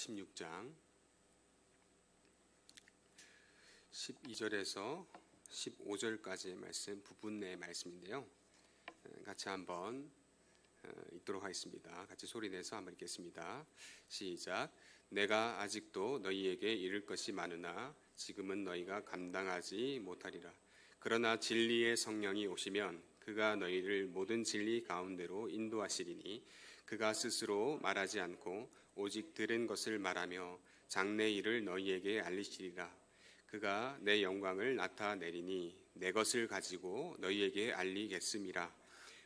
16장 12절에서 15절까지의 말씀 부분 내 말씀인데요. 같이 한번 읽도록 하겠습니다. 같이 소리내서 한번 읽겠습니다. 시작. 내가 아직도 너희에게 이를 것이 많으나 지금은 너희가 감당하지 못하리라. 그러나 진리의 성령이 오시면 그가 너희를 모든 진리 가운데로 인도하시리니 그가 스스로 말하지 않고 오직 들은 것을 말하며 장래 일을 너희에게 알리시리라. 그가 내 영광을 나타내리니 내 것을 가지고 너희에게 알리겠음이라.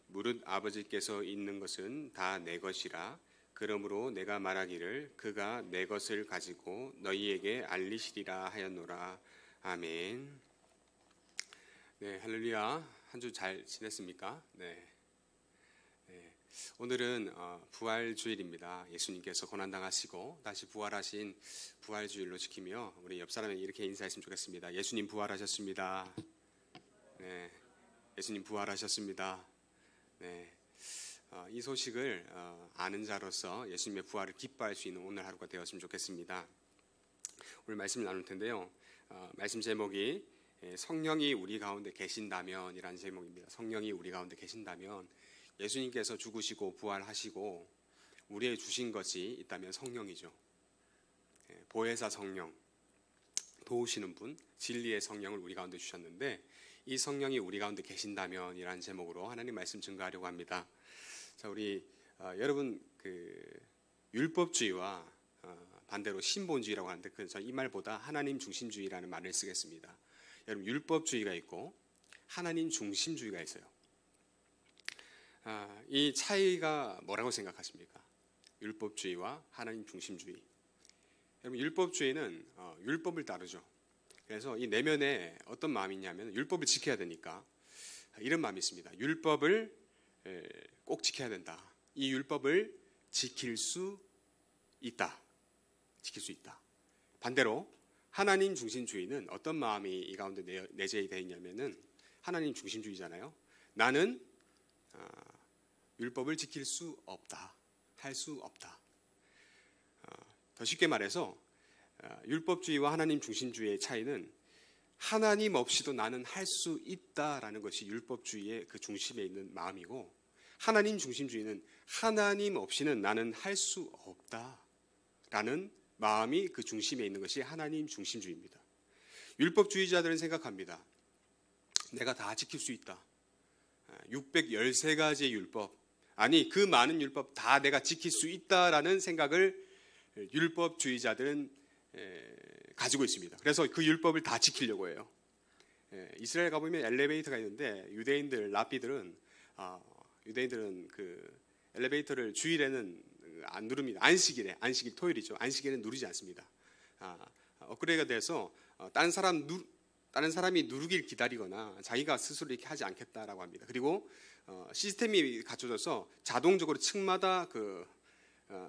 무릇 아버지께서 있는 것은 다 내 것이라. 그러므로 내가 말하기를 그가 내 것을 가지고 너희에게 알리시리라 하였노라. 아멘. 네, 할렐루야. 한 주 잘 지냈습니까? 네. 오늘은 부활주일입니다. 예수님께서 고난당하시고 다시 부활하신 부활주일로 지키며 우리 옆 사람에게 이렇게 인사했으면 좋겠습니다. 예수님 부활하셨습니다. 네, 예수님 부활하셨습니다. 네, 이 소식을 아는 자로서 예수님의 부활을 기뻐할 수 있는 오늘 하루가 되었으면 좋겠습니다. 오늘 말씀을 나눌 텐데요. 말씀 제목이 성령이 우리 가운데 계신다면 이라는 제목입니다. 성령이 우리 가운데 계신다면 예수님께서 죽으시고 부활하시고 우리에게 주신 것이 있다면 성령이죠. 보혜사 성령, 도우시는 분, 진리의 성령을 우리 가운데 주셨는데 이 성령이 우리 가운데 계신다면 이라는 제목으로 하나님 말씀 증거하려고 합니다. 자, 우리 여러분 율법주의와 반대로 신본주의라고 하는데 이 말보다 하나님 중심주의라는 말을 쓰겠습니다. 여러분 율법주의가 있고 하나님 중심주의가 있어요. 이 차이가 뭐라고 생각하십니까? 율법주의와 하나님 중심주의. 여러분 율법주의는 율법을 따르죠. 그래서 이 내면에 어떤 마음이 있냐면 율법을 지켜야 되니까 이런 마음이 있습니다. 율법을 꼭 지켜야 된다. 이 율법을 지킬 수 있다. 지킬 수 있다. 반대로 하나님 중심주의는 어떤 마음이 이 가운데 내재되어 있냐면은 하나님 중심주의잖아요. 나는 율법을 지킬 수 없다. 할 수 없다. 더 쉽게 말해서 율법주의와 하나님 중심주의의 차이는 하나님 없이도 나는 할 수 있다라는 것이 율법주의의 그 중심에 있는 마음이고 하나님 중심주의는 하나님 없이는 나는 할 수 없다라는 마음이 그 중심에 있는 것이 하나님 중심주의입니다. 율법주의자들은 생각합니다. 내가 다 지킬 수 있다. 613가지의 율법, 아니 그 많은 율법 다 내가 지킬 수 있다라는 생각을 율법주의자들은 가지고 있습니다. 그래서 그 율법을 다 지키려고 해요. 이스라엘 가보면 엘리베이터가 있는데 유대인들은 그 엘리베이터를 주일에는 안 누릅니다. 안식일 토요일이죠. 안식일에는 누르지 않습니다. 업그레이드가 돼서 다른 사람이 누르길 기다리거나 자기가 스스로 이렇게 하지 않겠다라고 합니다. 그리고 시스템이 갖춰져서 자동적으로 층마다 그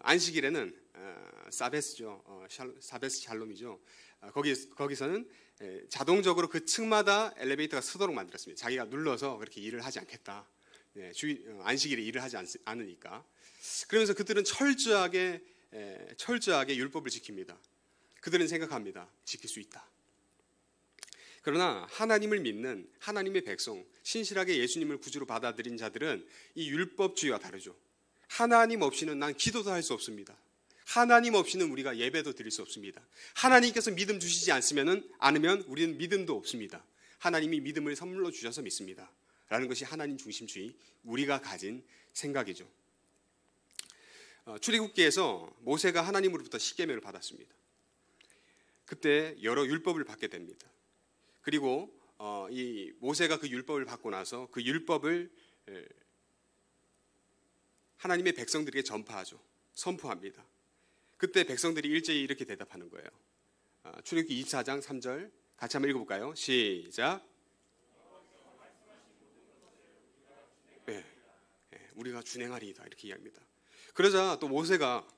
안식일에는 사베스죠. 사베스 샬롬이죠. 거기서는 자동적으로 그 층마다 엘리베이터가 서도록 만들었습니다. 자기가 눌러서 그렇게 일을 하지 않겠다. 안식일에 일을 하지 않으니까. 그러면서 그들은 철저하게 율법을 지킵니다. 그들은 생각합니다. 지킬 수 있다. 그러나 하나님을 믿는 하나님의 백성, 신실하게 예수님을 구주로 받아들인 자들은 이 율법주의와 다르죠. 하나님 없이는 난 기도도 할 수 없습니다. 하나님 없이는 우리가 예배도 드릴 수 없습니다. 하나님께서 믿음 주시지 않으면 우리는 믿음도 없습니다. 하나님이 믿음을 선물로 주셔서 믿습니다. 라는 것이 하나님 중심주의, 우리가 가진 생각이죠. 출애굽기에서 모세가 하나님으로부터 십계명을 받았습니다. 그때 여러 율법을 받게 됩니다. 그리고 이 모세가 그 율법을 받고 나서 그 율법을 하나님의 백성들에게 전파하죠. 선포합니다. 그때 백성들이 일제히 이렇게 대답하는 거예요. 출애굽기 24장 3절 같이 한번 읽어볼까요? 시작. 우리가 준행하리이다 이렇게 이야기합니다. 그러자 또 모세가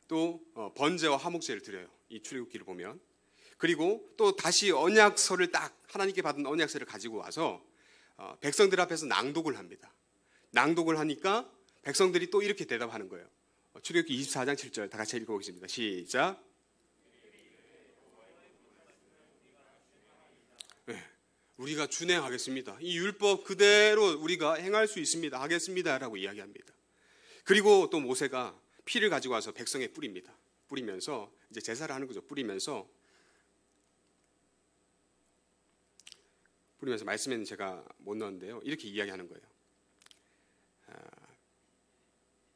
또 번제와 화목제를 드려요. 이 출애굽기를 보면. 그리고 또 다시 언약서를 딱 하나님께 받은 언약서를 가지고 와서 백성들 앞에서 낭독을 합니다. 낭독을 하니까 백성들이 또 이렇게 대답하는 거예요. 출애굽기 24장 7절 다 같이 읽어보겠습니다. 시작. 네, 우리가 준행하겠습니다. 이 율법 그대로 우리가 행할 수 있습니다. 하겠습니다. 라고 이야기합니다. 그리고 또 모세가 피를 가지고 와서 백성에 뿌립니다. 뿌리면서 이제 제사를 하는 거죠. 뿌리면서 말씀에는 제가 못 넣었는데요. 이렇게 이야기하는 거예요.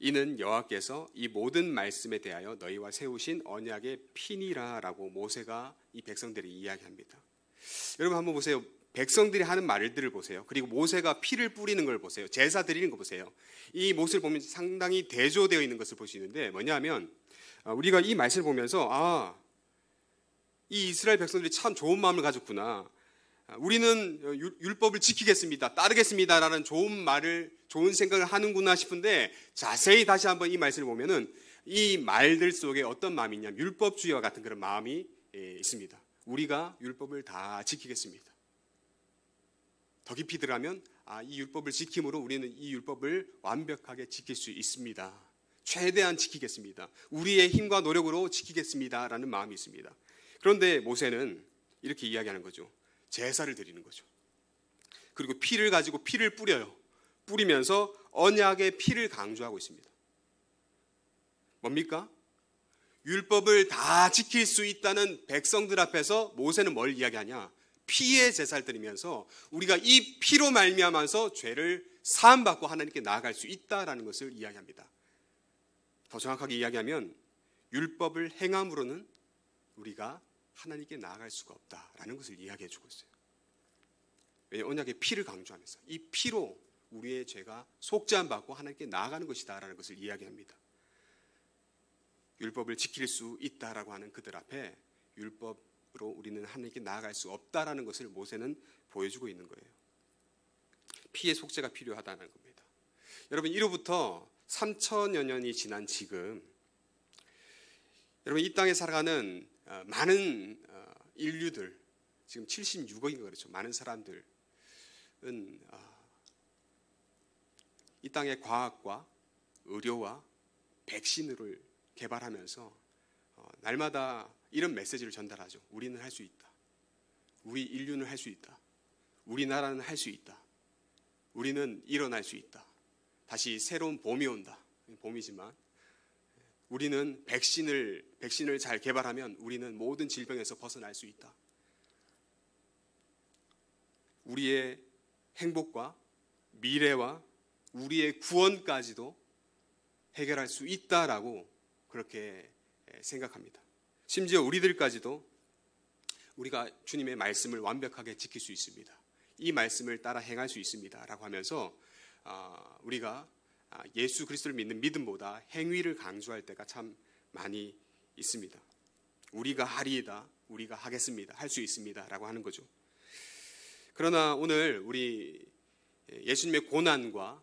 이는 여호와께서 이 모든 말씀에 대하여 너희와 세우신 언약의 피니라 라고 모세가 이 백성들이 이야기합니다. 여러분 한번 보세요. 백성들이 하는 말들을 보세요. 그리고 모세가 피를 뿌리는 걸 보세요. 제사 드리는 거 보세요. 이 모습을 보면 상당히 대조되어 있는 것을 볼 수 있는데 뭐냐면 우리가 이 말씀을 보면서 이 이스라엘 백성들이 참 좋은 마음을 가졌구나. 우리는 율법을 지키겠습니다. 따르겠습니다. 라는 좋은 생각을 하는구나 싶은데 자세히 다시 한번 이 말씀을 보면은 이 말들 속에 어떤 마음이 있냐면 율법주의와 같은 그런 마음이 있습니다. 우리가 율법을 다 지키겠습니다. 더 깊이 들어가면 이 율법을 지킴으로 우리는 이 율법을 완벽하게 지킬 수 있습니다. 최대한 지키겠습니다. 우리의 힘과 노력으로 지키겠습니다. 라는 마음이 있습니다. 그런데 모세는 이렇게 이야기하는 거죠. 제사를 드리는 거죠. 그리고 피를 가지고 피를 뿌려요. 뿌리면서 언약의 피를 강조하고 있습니다. 뭡니까? 율법을 다 지킬 수 있다는 백성들 앞에서 모세는 뭘 이야기하냐? 피의 제사를 드리면서 우리가 이 피로 말미암아서 죄를 사함받고 하나님께 나아갈 수 있다라는 것을 이야기합니다. 더 정확하게 이야기하면 율법을 행함으로는 우리가 하나님께 나아갈 수가 없다라는 것을 이야기해 주고 있어요. 왜? 언약의 피를 강조하면서 이 피로 우리의 죄가 속죄함 받고 하나님께 나아가는 것이다라는 것을 이야기합니다. 율법을 지킬 수 있다라고 하는 그들 앞에 율법으로 우리는 하나님께 나아갈 수 없다라는 것을 모세는 보여주고 있는 거예요. 피의 속죄가 필요하다는 겁니다. 여러분 이로부터 3000여 년이 지난 지금 여러분 이 땅에 살아가는 많은 인류들 지금 76억인가 그렇죠. 많은 사람들은 이 땅의 과학과 의료와 백신을 개발하면서 날마다 이런 메시지를 전달하죠. 우리는 할 수 있다. 우리 인류는 할 수 있다. 우리나라는 할 수 있다. 우리는 일어날 수 있다. 다시 새로운 봄이 온다. 봄이지만 우리는 백신을 잘 개발하면 우리는 모든 질병에서 벗어날 수 있다. 우리의 행복과 미래와 우리의 구원까지도 해결할 수 있다라고 그렇게 생각합니다. 심지어 우리들까지도 우리가 주님의 말씀을 완벽하게 지킬 수 있습니다. 이 말씀을 따라 행할 수 있습니다. 라고 하면서 우리가 예수 그리스도를 믿는 믿음보다 행위를 강조할 때가 참 많이 있습니다. 우리가 하리이다, 우리가 하겠습니다, 할 수 있습니다 라고 하는 거죠. 그러나 오늘 우리 예수님의 고난과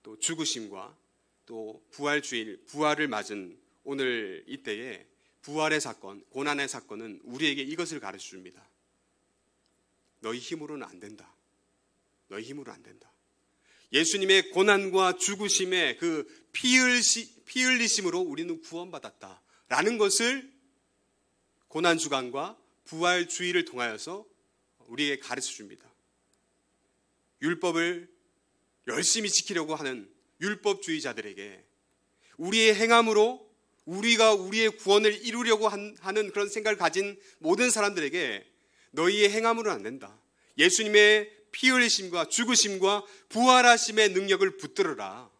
또 죽으심과 또 부활주일, 부활을 맞은 오늘 이때에 부활의 사건, 고난의 사건은 우리에게 이것을 가르쳐 줍니다. 너희 힘으로는 안 된다. 너희 힘으로 안 된다. 예수님의 고난과 죽으심의 그 피 흘리심으로 우리는 구원받았다라는 것을 고난주간과 부활주의를 통하여서 우리에게 가르쳐 줍니다. 율법을 열심히 지키려고 하는 율법주의자들에게 우리의 행함으로 우리가 우리의 구원을 이루려고 하는 그런 생각을 가진 모든 사람들에게 너희의 행함으로는 안 된다. 예수님의 피 흘리심과 죽으심과 부활하심의 능력을 붙들어라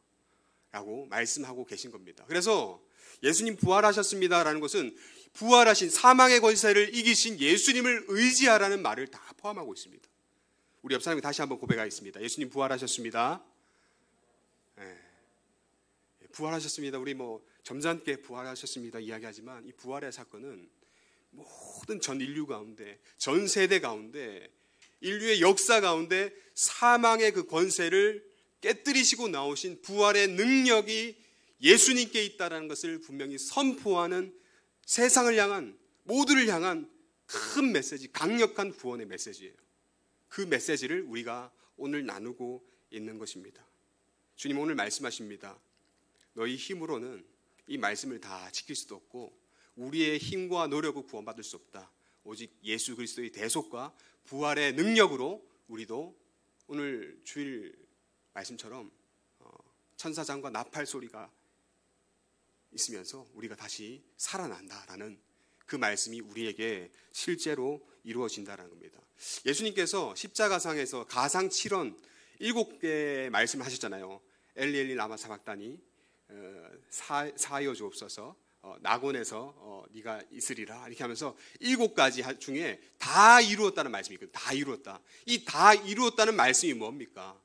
라고 말씀하고 계신 겁니다. 그래서 예수님 부활하셨습니다라는 것은 부활하신 사망의 권세를 이기신 예수님을 의지하라는 말을 다 포함하고 있습니다. 우리 옆 사람이 다시 한번 고백하겠습니다. 예수님 부활하셨습니다. 네. 부활하셨습니다. 우리 점잖게 부활하셨습니다 이야기하지만 이 부활의 사건은 모든 전 인류 가운데, 전 세대 가운데, 인류의 역사 가운데 사망의 그 권세를 깨뜨리시고 나오신 부활의 능력이 예수님께 있다는 것을 분명히 선포하는 세상을 향한, 모두를 향한 큰 메시지, 강력한 구원의 메시지예요. 그 메시지를 우리가 오늘 나누고 있는 것입니다. 주님 오늘 말씀하십니다. 너희 힘으로는 이 말씀을 다 지킬 수도 없고 우리의 힘과 노력으로 구원받을 수 없다. 오직 예수 그리스도의 대속과 부활의 능력으로 우리도 오늘 주일 말씀처럼 천사장과 나팔 소리가 있으면서 우리가 다시 살아난다라는 그 말씀이 우리에게 실제로 이루어진다라는 겁니다. 예수님께서 십자가상에서 가상 7원 7개 말씀을 하셨잖아요. 엘리 엘리 라마 사박다니, 사하여 주옵소서, 낙원에서 네가 있으리라, 이렇게 하면서 7가지 중에 다 이루었다는 말씀이 있거든요. 다 이루었다. 이 다 이루었다는 말씀이 뭡니까?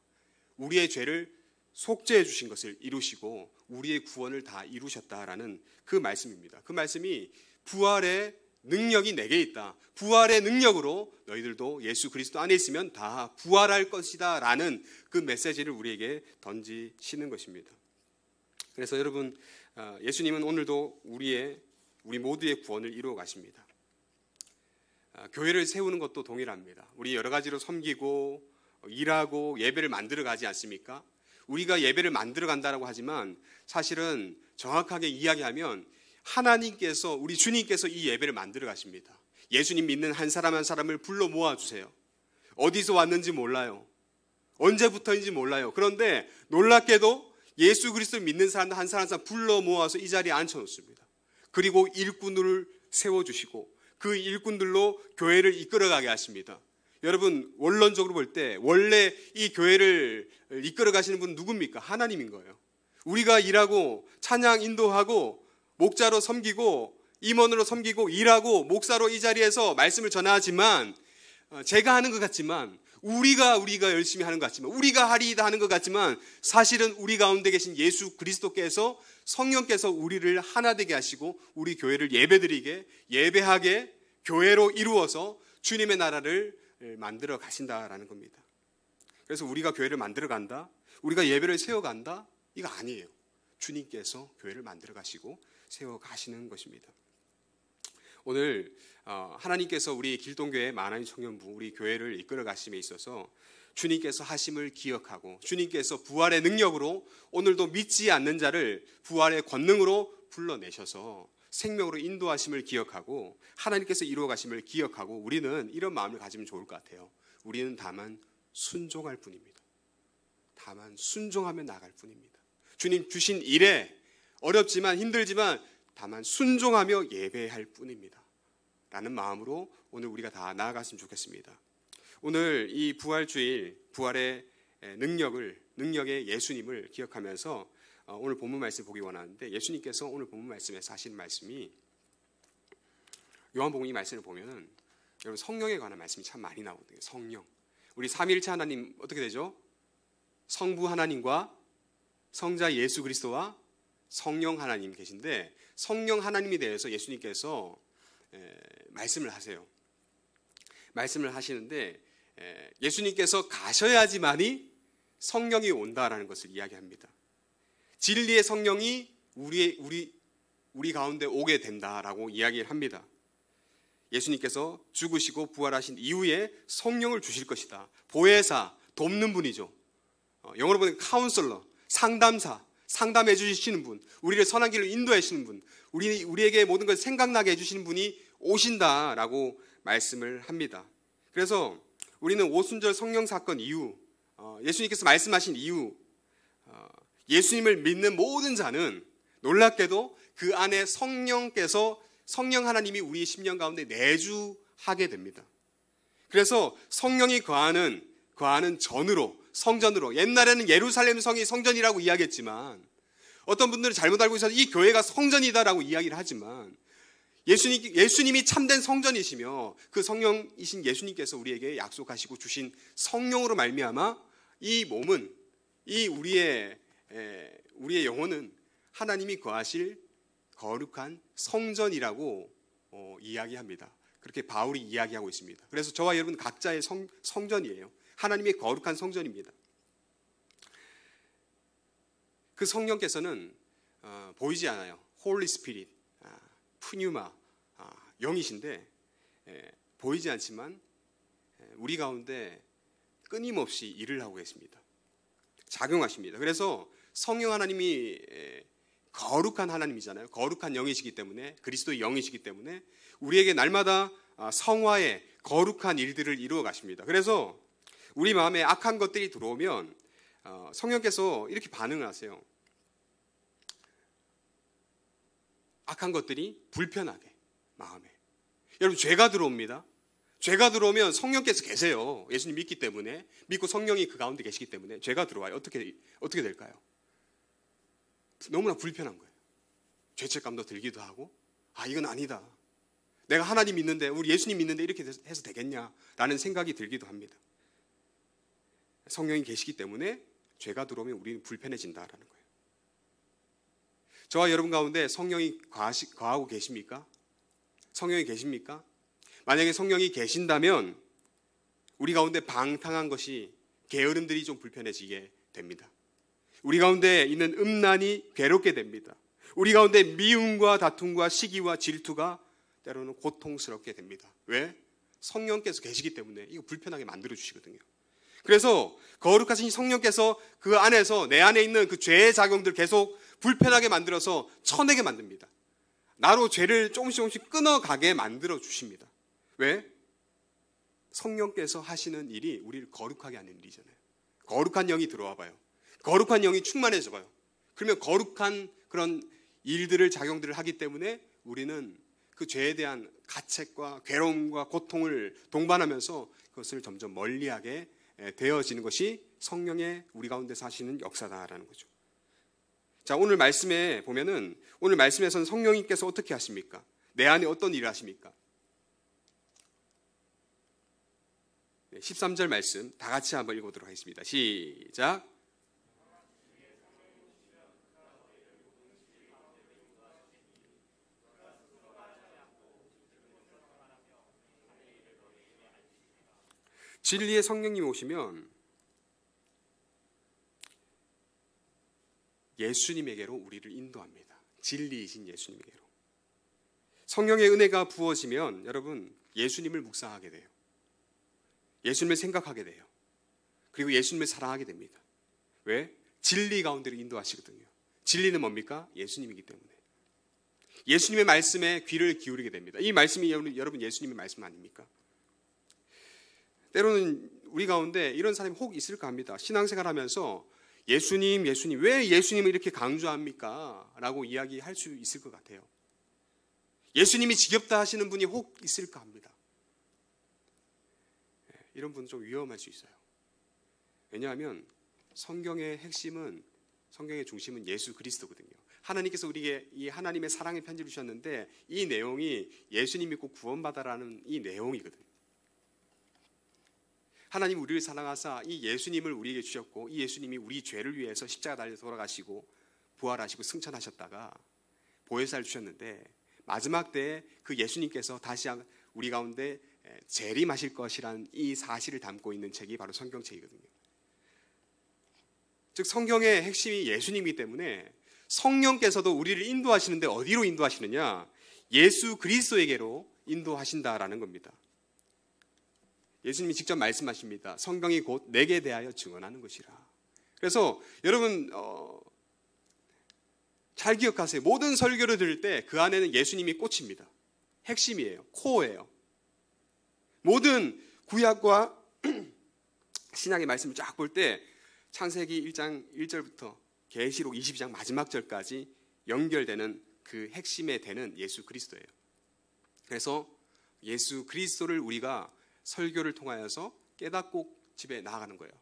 우리의 죄를 속죄해 주신 것을 이루시고 우리의 구원을 다 이루셨다라는 그 말씀입니다. 그 말씀이 부활의 능력이 내게 있다. 부활의 능력으로 너희들도 예수 그리스도 안에 있으면 다 부활할 것이다 라는 그 메시지를 우리에게 던지시는 것입니다. 그래서 여러분, 예수님은 오늘도 우리 모두의 구원을 이루어 가십니다. 교회를 세우는 것도 동일합니다. 우리 여러 가지로 섬기고 일하고 예배를 만들어 가지 않습니까? 우리가 예배를 만들어 간다고 하지만 사실은 정확하게 이야기하면 하나님께서, 우리 주님께서 이 예배를 만들어 가십니다. 예수님 믿는 한 사람 한 사람을 불러 모아주세요. 어디서 왔는지 몰라요. 언제부터인지 몰라요. 그런데 놀랍게도 예수 그리스도를 믿는 사람들 한 사람 한 사람 불러 모아서 이 자리에 앉혀놓습니다. 그리고 일꾼들을 세워주시고 그 일꾼들로 교회를 이끌어가게 하십니다. 여러분, 원론적으로 볼 때 원래 이 교회를 이끌어 가시는 분은 누굽니까? 하나님인 거예요. 우리가 일하고 찬양 인도하고 목자로 섬기고 임원으로 섬기고 일하고 목사로 이 자리에서 말씀을 전하지만, 제가 하는 것 같지만, 우리가 열심히 하는 것 같지만, 우리가 하리이다 하는 것 같지만, 사실은 우리 가운데 계신 예수 그리스도께서, 성령께서 우리를 하나 되게 하시고 우리 교회를 예배드리게, 예배하게 교회로 이루어서 주님의 나라를 만들어 가신다라는 겁니다. 그래서 우리가 교회를 만들어 간다, 우리가 예배를 세워 간다, 이거 아니에요. 주님께서 교회를 만들어 가시고 세워 가시는 것입니다. 오늘 하나님께서 우리 길동교회 만화인 청년부, 우리 교회를 이끌어 가심에 있어서 주님께서 하심을 기억하고 주님께서 부활의 능력으로 오늘도 믿지 않는 자를 부활의 권능으로 불러내셔서 생명으로 인도하심을 기억하고 하나님께서 이루어 가심을 기억하고 우리는 이런 마음을 가지면 좋을 것 같아요. 우리는 다만 순종할 뿐입니다. 다만 순종하며 나갈 뿐입니다. 주님 주신 일에 어렵지만 힘들지만 다만 순종하며 예배할 뿐입니다 라는 마음으로 오늘 우리가 다 나아갔으면 좋겠습니다. 오늘 이 부활주일, 부활의 능력의 예수님을 기억하면서 오늘 본문 말씀 보기 원하는데, 예수님께서 오늘 본문 말씀에서 하시는 말씀이, 요한복음 이 말씀을 보면은 여러분 성령에 관한 말씀이 참 많이 나오거든요. 성령. 우리 삼위일체 하나님 어떻게 되죠? 성부 하나님과 성자 예수 그리스도와 성령 하나님 계신데, 성령 하나님에 대해서 예수님께서 말씀을 하세요. 말씀을 하시는데 예수님께서 가셔야지만이 성령이 온다라는 것을 이야기합니다. 진리의 성령이 우리 가운데 오게 된다라고 이야기를 합니다. 예수님께서 죽으시고 부활하신 이후에 성령을 주실 것이다. 보혜사, 돕는 분이죠. 영어로 보면 카운슬러, 상담사, 상담해 주시는 분, 우리를 선한 길로 인도해 주시는 분, 우리에게 모든 걸 생각나게 해주시는 분이 오신다라고 말씀을 합니다. 그래서 우리는 오순절 성령 사건 이후, 예수님께서 말씀하신 이후, 예수님을 믿는 모든 자는 놀랍게도 그 안에 성령 하나님이 우리의 심령 가운데 내주하게 됩니다. 그래서 성령이 거하는 성전으로, 옛날에는 예루살렘 성이 성전이라고 이야기했지만, 어떤 분들은 잘못 알고 있어서 이 교회가 성전이다라고 이야기를 하지만, 예수님이 참된 성전이시며 그 성령이신 예수님께서 우리에게 약속하시고 주신 성령으로 말미암아 이 몸은, 우리의 영혼은 하나님이 거하실 거룩한 성전이라고 이야기합니다. 그렇게 바울이 이야기하고 있습니다. 그래서 저와 여러분 각자의 성전이에요. 하나님의 거룩한 성전입니다. 그 성령께서는 보이지 않아요. 홀리 스피릿, 푸뉴마, 영이신데 보이지 않지만 우리 가운데 끊임없이 일을 하고 계십니다. 작용하십니다. 그래서 성령 하나님이 거룩한 하나님이잖아요. 거룩한 영이시기 때문에, 그리스도의 영이시기 때문에 우리에게 날마다 성화의 거룩한 일들을 이루어 가십니다. 그래서 우리 마음에 악한 것들이 들어오면 성령께서 이렇게 반응을 하세요. 악한 것들이 불편하게 마음에. 여러분, 죄가 들어옵니다. 죄가 들어오면 성령께서 계세요. 예수님 믿기 때문에, 믿고 성령이 그 가운데 계시기 때문에 죄가 들어와요. 어떻게 될까요? 너무나 불편한 거예요. 죄책감도 들기도 하고, 이건 아니다. 내가 하나님 믿는데, 우리 예수님 믿는데 이렇게 해서 되겠냐라는 생각이 들기도 합니다. 성령이 계시기 때문에 죄가 들어오면 우리는 불편해진다라는 거예요. 저와 여러분 가운데 성령이 거하고 계십니까? 성령이 계십니까? 만약에 성령이 계신다면 우리 가운데 방탕한 것이, 게으름들이 좀 불편해지게 됩니다. 우리 가운데 있는 음란이 괴롭게 됩니다. 우리 가운데 미움과 다툼과 시기와 질투가 때로는 고통스럽게 됩니다. 왜? 성령께서 계시기 때문에 이거 불편하게 만들어 주시거든요. 그래서 거룩하신 성령께서 그 안에서 내 안에 있는 그 죄의 작용들 계속 불편하게 만들어서 쳐내게 만듭니다. 나로 죄를 조금씩 끊어가게 만들어 주십니다. 왜? 성령께서 하시는 일이 우리를 거룩하게 하는 일이잖아요. 거룩한 영이 들어와 봐요. 거룩한 영이 충만해져 봐요. 그러면 거룩한 그런 일들을, 작용들을 하기 때문에 우리는 그 죄에 대한 가책과 괴로움과 고통을 동반하면서 그것을 점점 멀리하게 되어지는 것이 성령의 우리 가운데서 하시는 역사다라는 거죠. 자, 오늘 말씀에 보면은, 오늘 말씀에서는 성령님께서 어떻게 하십니까? 내 안에 어떤 일을 하십니까? 13절 말씀 다 같이 한번 읽어보도록 하겠습니다. 시작. 진리의 성령님이 오시면 예수님에게로 우리를 인도합니다. 진리이신 예수님에게로. 성령의 은혜가 부어지면 여러분, 예수님을 묵상하게 돼요. 예수님을 생각하게 돼요. 그리고 예수님을 사랑하게 됩니다. 왜? 진리 가운데로 인도하시거든요. 진리는 뭡니까? 예수님이기 때문에. 예수님의 말씀에 귀를 기울이게 됩니다. 이 말씀이 여러분 예수님의 말씀 아닙니까? 때로는 우리 가운데 이런 사람이 혹 있을까 합니다. 신앙생활 하면서 예수님, 왜 예수님을 이렇게 강조합니까? 라고 이야기할 수 있을 것 같아요. 예수님이 지겹다 하시는 분이 혹 있을까 합니다. 이런 분은 좀 위험할 수 있어요. 왜냐하면 성경의 핵심은, 성경의 중심은 예수 그리스도거든요. 하나님께서 우리에게 이 하나님의 사랑의 편지를 주셨는데 이 내용이 예수님 믿고 구원받아라는 이 내용이거든요. 하나님 우리를 사랑하사 이 예수님을 우리에게 주셨고, 이 예수님이 우리 죄를 위해서 십자가 달려 돌아가시고 부활하시고 승천하셨다가 보혜사를 주셨는데, 마지막 때에 그 예수님께서 다시 우리 가운데 재림하실 것이라는 이 사실을 담고 있는 책이 바로 성경책이거든요. 즉 성경의 핵심이 예수님이기 때문에 성령께서도 우리를 인도하시는데 어디로 인도하시느냐? 예수 그리스도에게로 인도하신다라는 겁니다. 예수님이 직접 말씀하십니다. 성경이 곧 내게 대하여 증언하는 것이라. 그래서 여러분 잘 기억하세요. 모든 설교를 들을 때 그 안에는 예수님이 꽂힙니다. 핵심이에요. 코어예요. 모든 구약과 신약의 말씀을 쫙 볼 때 창세기 1장 1절부터 계시록 22장 마지막 절까지 연결되는 그 핵심의 대는 예수 그리스도예요. 그래서 예수 그리스도를 우리가 설교를 통하여서 깨닫고 집에 나아가는 거예요.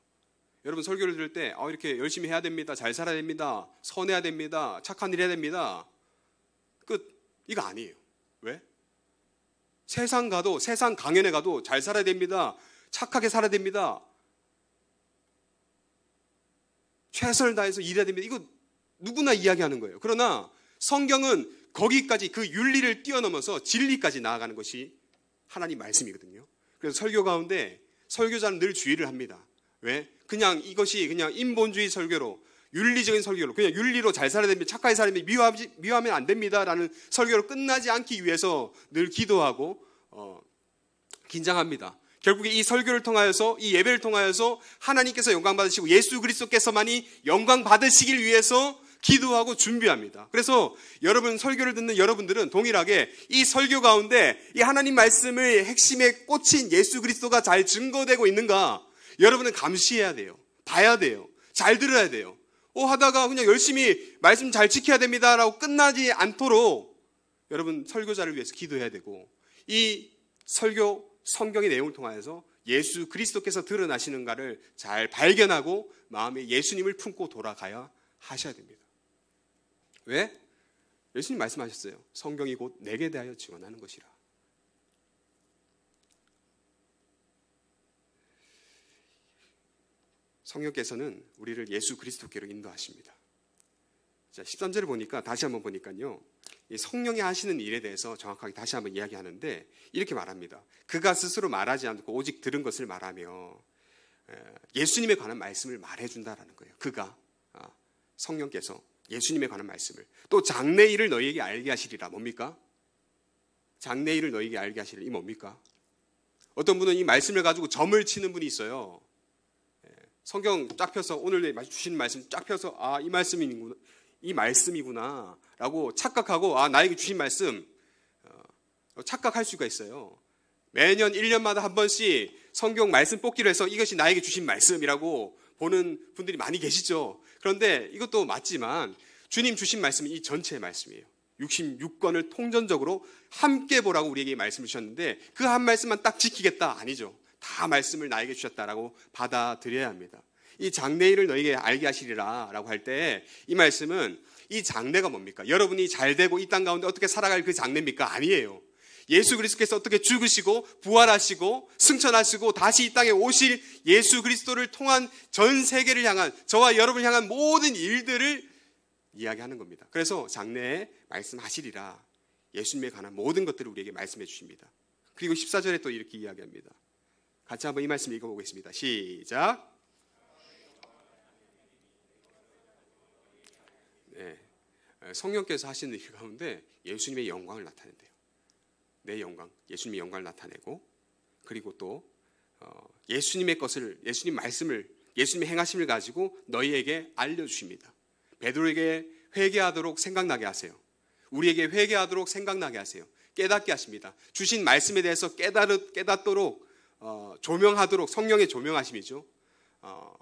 여러분 설교를 들을 때 이렇게 열심히 해야 됩니다. 잘 살아야 됩니다. 선해야 됩니다. 착한 일 해야 됩니다. 끝. 이거 아니에요. 왜? 세상 가도, 세상 강연에 가도 잘 살아야 됩니다. 착하게 살아야 됩니다. 최선을 다해서 일해야 됩니다. 이거 누구나 이야기하는 거예요. 그러나 성경은 거기까지 그 윤리를 뛰어넘어서 진리까지 나아가는 것이 하나님 말씀이거든요. 그래서 설교 가운데 설교자는 늘 주의를 합니다. 왜? 이것이 그냥 인본주의 설교로, 윤리적인 설교로, 그냥 윤리로 잘 살아야 됩니다. 착하게 살아야 됩니다. 미워하면 안 됩니다라는 설교로 끝나지 않기 위해서 늘 기도하고 긴장합니다. 결국에 이 설교를 통하여서, 이 예배를 통하여서 하나님께서 영광 받으시고 예수 그리스도께서만이 영광 받으시길 위해서 기도하고 준비합니다. 그래서 여러분 설교를 듣는 여러분들은 동일하게 이 설교 가운데 이 하나님 말씀의 핵심에 꽂힌 예수 그리스도가 잘 증거되고 있는가 여러분은 감시해야 돼요. 봐야 돼요. 잘 들어야 돼요. 하다가 그냥 열심히 말씀 잘 지켜야 됩니다라고 끝나지 않도록 여러분 설교자를 위해서 기도해야 되고 이 설교 성경의 내용을 통하여서 예수 그리스도께서 드러나시는가를 잘 발견하고 마음에 예수님을 품고 돌아가야 하셔야 됩니다. 왜? 예수님 말씀하셨어요. 성경이 곧 내게 대하여 증언하는 것이라. 성령께서는 우리를 예수 그리스도께로 인도하십니다. 자, 13절을 보니까 다시 한번 보니까요. 이 성령이 하시는 일에 대해서 정확하게 다시 한번 이야기하는데 이렇게 말합니다. 그가 스스로 말하지 않고 오직 들은 것을 말하며 예수님에 관한 말씀을 말해준다라는 거예요. 그가 성령께서 예수님에 관한 말씀을 또 장래 일을 너희에게 알게 하시리라. 뭡니까? 장래 일을 너희에게 알게 하시리라. 이 뭡니까? 어떤 분은 이 말씀을 가지고 점을 치는 분이 있어요. 성경 쫙 펴서 오늘 주신 말씀 쫙 펴서 이 말씀이구나 라고 착각하고 나에게 주신 말씀 착각할 수가 있어요. 매년 1년마다 한 번씩 성경 말씀 뽑기로 해서 이것이 나에게 주신 말씀이라고 보는 분들이 많이 계시죠. 그런데 이것도 맞지만 주님 주신 말씀은 이 전체의 말씀이에요. 66권을 통전적으로 함께 보라고 우리에게 말씀을 주셨는데 그 한 말씀만 딱 지키겠다? 아니죠. 다 말씀을 나에게 주셨다라고 받아들여야 합니다. 이 장래일을 너에게 알게 하시리라 라고 할 때 이 말씀은 이 장래가 뭡니까? 여러분이 잘되고 이 땅 가운데 어떻게 살아갈 그 장래입니까? 아니에요. 예수 그리스도께서 어떻게 죽으시고 부활하시고 승천하시고 다시 이 땅에 오실 예수 그리스도를 통한 전 세계를 향한 저와 여러분을 향한 모든 일들을 이야기하는 겁니다. 그래서 장래에 말씀하시리라. 예수님에 관한 모든 것들을 우리에게 말씀해 주십니다. 그리고 14절에 또 이렇게 이야기합니다. 같이 한번 이 말씀 읽어보겠습니다. 시작. 네, 성령께서 하시는 일 가운데 예수님의 영광을 나타낸대요. 내 영광, 예수님의 영광을 나타내고 그리고 또 예수님의 것을, 예수님 말씀을, 예수님의 행하심을 가지고 너희에게 알려주십니다. 베드로에게 회개하도록 생각나게 하세요. 우리에게 회개하도록 생각나게 하세요. 깨닫게 하십니다. 주신 말씀에 대해서 깨닫도록 조명하도록 성령의 조명하심이죠.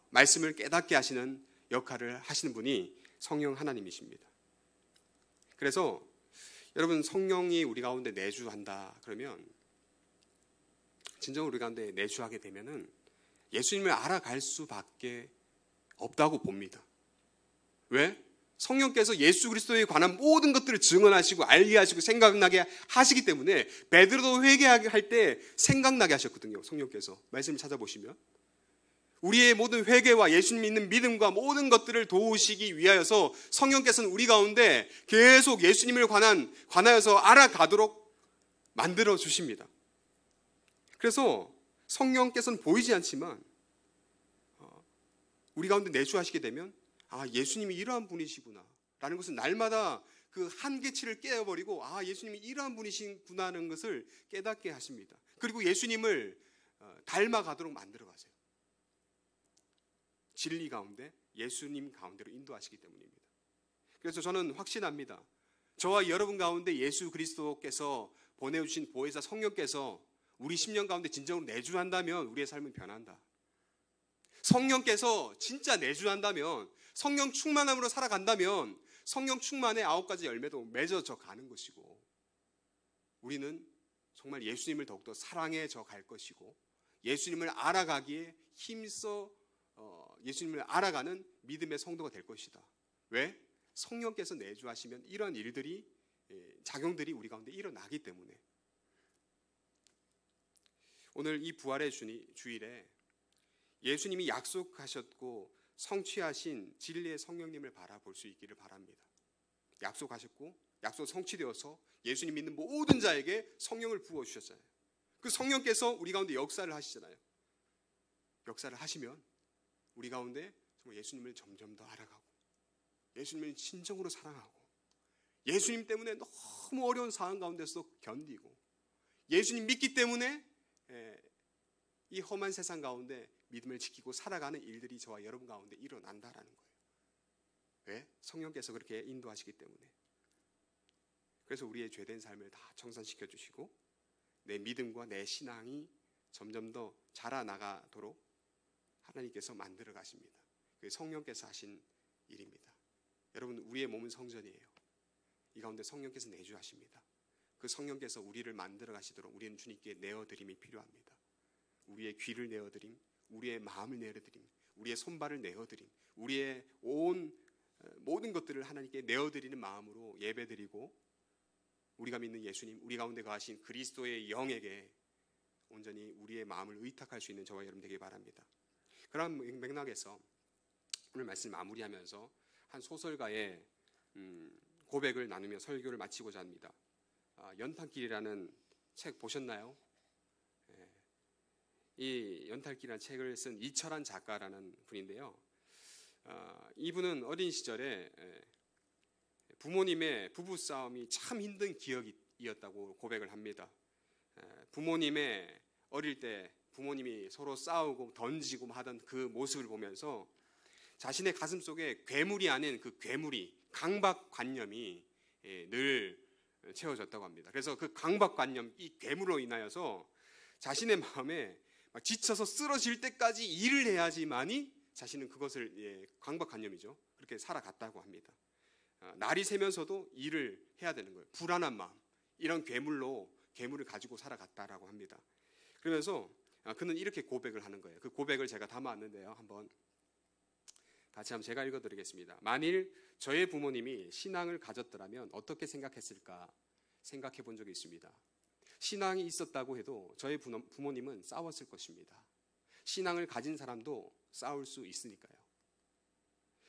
말씀을 깨닫게 하시는 역할을 하시는 분이 성령 하나님이십니다. 그래서 여러분 성령이 우리 가운데 내주한다 그러면 진정으로 우리 가운데 내주하게 되면은 예수님을 알아갈 수밖에 없다고 봅니다. 왜? 성령께서 예수 그리스도에 관한 모든 것들을 증언하시고 알게 하시고 생각나게 하시기 때문에 베드로도 회개하게 할 때 생각나게 하셨거든요. 성령께서 관심을 찾아보시면 우리의 모든 회개와 예수님 믿는 믿음과 모든 것들을 도우시기 위하여서 성령께서는 우리 가운데 계속 예수님을 관하여서 알아가도록 만들어 주십니다. 그래서 성령께서는 보이지 않지만 우리 가운데 내주하시게 되면 예수님이 이러한 분이시구나 라는 것은 날마다 그 한계치를 깨어버리고 예수님이 이러한 분이시구나 하는 것을 깨닫게 하십니다. 그리고 예수님을 닮아가도록 만들어 가세요. 진리 가운데 예수님 가운데로 인도하시기 때문입니다. 그래서 저는 확신합니다. 저와 여러분 가운데 예수 그리스도께서 보내주신 보혜사 성령께서 우리 심령 가운데 진정으로 내주한다면 우리의 삶은 변한다. 성령께서 진짜 내주한다면 성령 충만함으로 살아간다면 성령 충만의 9가지 열매도 맺어져 가는 것이고 우리는 정말 예수님을 더욱더 사랑해져 갈 것이고 예수님을 알아가기에 힘써 예수님을 알아가는 믿음의 성도가 될 것이다. 왜? 성령께서 내주하시면 이러한 일들이 작용들이 우리 가운데 일어나기 때문에 오늘 이 부활의 주일에 예수님이 약속하셨고 성취하신 진리의 성령님을 바라볼 수 있기를 바랍니다. 약속하셨고 약속 성취되어서 예수님 믿는 모든 자에게 성령을 부어주셨잖아요. 그 성령께서 우리 가운데 역사를 하시잖아요. 역사를 하시면 우리 가운데 정말 예수님을 점점 더 알아가고 예수님을 진정으로 사랑하고 예수님 때문에 너무 어려운 상황 가운데서 견디고 예수님 믿기 때문에 이 험한 세상 가운데 믿음을 지키고 살아가는 일들이 저와 여러분 가운데 일어난다라는 거예요. 왜? 성령께서 그렇게 인도하시기 때문에. 그래서 우리의 죄된 삶을 다 청산시켜 주시고 내 믿음과 내 신앙이 점점 더 자라나가도록 하나님께서 만들어 가십니다. 그게 성령께서 하신 일입니다. 여러분, 우리의 몸은 성전이에요. 이 가운데 성령께서 내주하십니다. 그 성령께서 우리를 만들어 가시도록 우리는 주님께 내어드림이 필요합니다. 우리의 귀를 내어드림, 우리의 마음을 내어드림, 우리의 손발을 내어드림, 우리의 온 모든 것들을 하나님께 내어드리는 마음으로 예배드리고 우리가 믿는 예수님, 우리 가운데 거하신 그리스도의 영에게 온전히 우리의 마음을 의탁할 수 있는 저와 여러분 되길 바랍니다. 그런 맥락에서 오늘 말씀 마무리하면서 한 소설가의 고백을 나누며 설교를 마치고자 합니다. 연탄길이라는 책 보셨나요? 이 연탄길이라는 책을 쓴 이철한 작가라는 분인데요. 이분은 어린 시절에 부모님의 부부싸움이 참 힘든 기억이었다고 고백을 합니다. 부모님의 어릴 때 부모님이 서로 싸우고 던지고 하던 그 모습을 보면서 자신의 가슴 속에 괴물이 아닌 그 괴물이 강박관념이 늘 채워졌다고 합니다. 그래서 그 강박관념, 이 괴물로 인하여서 자신의 마음에 지쳐서 쓰러질 때까지 일을 해야지만이 자신은 그것을 강박관념이죠. 그렇게 살아갔다고 합니다. 날이 새면서도 일을 해야 되는 거예요. 불안한 마음, 이런 괴물을 가지고 살아갔다라고 합니다. 그러면서 그는 이렇게 고백을 하는 거예요. 그 고백을 제가 담아왔는데요. 한번 같이 한번 제가 읽어드리겠습니다. 만일 저의 부모님이 신앙을 가졌더라면 어떻게 생각했을까 생각해 본 적이 있습니다. 신앙이 있었다고 해도 저의 부모님은 싸웠을 것입니다. 신앙을 가진 사람도 싸울 수 있으니까요.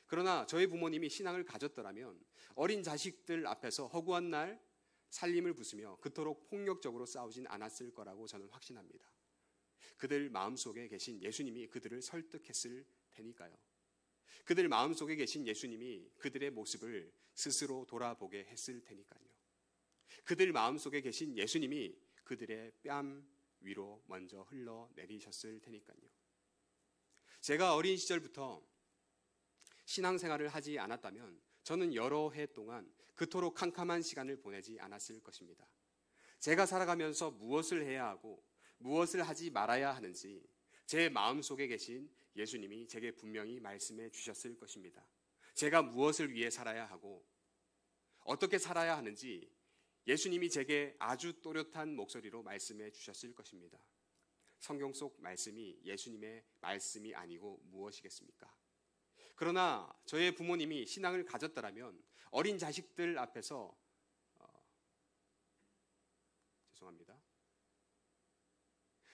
그러나 저희 부모님이 신앙을 가졌더라면 어린 자식들 앞에서 허구한 날 살림을 부수며 그토록 폭력적으로 싸우진 않았을 거라고 저는 확신합니다. 그들 마음속에 계신 예수님이 그들을 설득했을 테니까요. 그들 마음속에 계신 예수님이 그들의 모습을 스스로 돌아보게 했을 테니까요. 그들 마음속에 계신 예수님이 그들의 뺨 위로 먼저 흘러내리셨을 테니까요. 제가 어린 시절부터 신앙생활을 하지 않았다면 저는 여러 해 동안 그토록 캄캄한 시간을 보내지 않았을 것입니다. 제가 살아가면서 무엇을 해야 하고 무엇을 하지 말아야 하는지 제 마음속에 계신 예수님이 제게 분명히 말씀해 주셨을 것입니다. 제가 무엇을 위해 살아야 하고 어떻게 살아야 하는지 예수님이 제게 아주 또렷한 목소리로 말씀해 주셨을 것입니다. 성경 속 말씀이 예수님의 말씀이 아니고 무엇이겠습니까? 그러나 저의 부모님이 신앙을 가졌더라면 어린 자식들 앞에서 죄송합니다.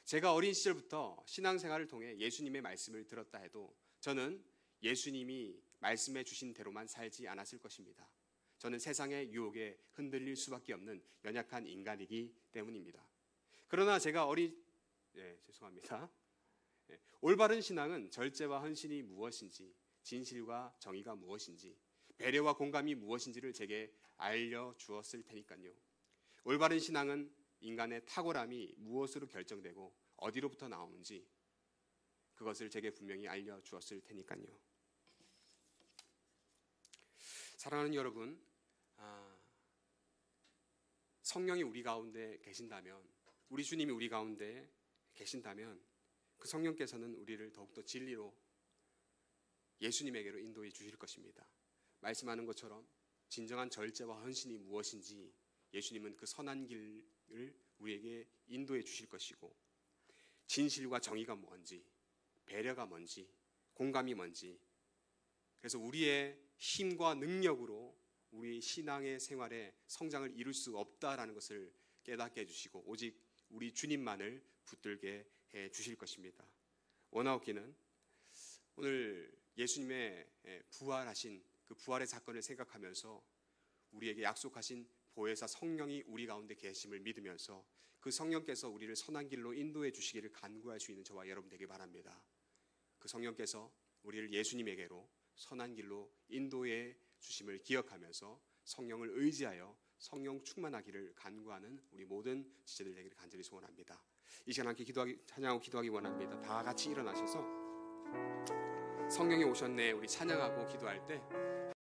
제가 어린 시절부터 신앙생활을 통해 예수님의 말씀을 들었다 해도 저는 예수님이 말씀해 주신 대로만 살지 않았을 것입니다. 저는 세상의 유혹에 흔들릴 수밖에 없는 연약한 인간이기 때문입니다. 그러나 제가 죄송합니다. 올바른 신앙은 절제와 헌신이 무엇인지, 진실과 정의가 무엇인지, 배려와 공감이 무엇인지를 제게 알려주었을 테니까요. 올바른 신앙은 인간의 탁월함이 무엇으로 결정되고 어디로부터 나오는지 그것을 제게 분명히 알려주었을 테니까요. 사랑하는 여러분, 성령이 우리 가운데 계신다면, 우리 주님이 우리 가운데 계신다면 그 성령께서는 우리를 더욱더 진리로 예수님에게로 인도해 주실 것입니다. 말씀하는 것처럼 진정한 절제와 헌신이 무엇인지 예수님은 그 선한 길을 우리에게 인도해 주실 것이고, 진실과 정의가 뭔지, 배려가 뭔지, 공감이 뭔지, 그래서 우리의 힘과 능력으로 우리 신앙의 생활에 성장을 이룰 수 없다라는 것을 깨닫게 해주시고 오직 우리 주님만을 붙들게 해 주실 것입니다. 원하옵기는 오늘 예수님의 부활하신 그 부활의 사건을 생각하면서 우리에게 약속하신 보혜사 성령이 우리 가운데 계심을 믿으면서 그 성령께서 우리를 선한 길로 인도해 주시기를 간구할 수 있는 저와 여러분 되길 바랍니다. 그 성령께서 우리를 예수님에게로 선한 길로 인도해 주심을 기억하면서 성령을 의지하여 성령 충만하기를 간구하는 우리 모든 지체들 되기를 간절히 소원합니다. 이 시간 함께 찬양하고 기도하기 원합니다. 다 같이 일어나셔서 성령이 오셨네 우리 찬양하고 기도할 때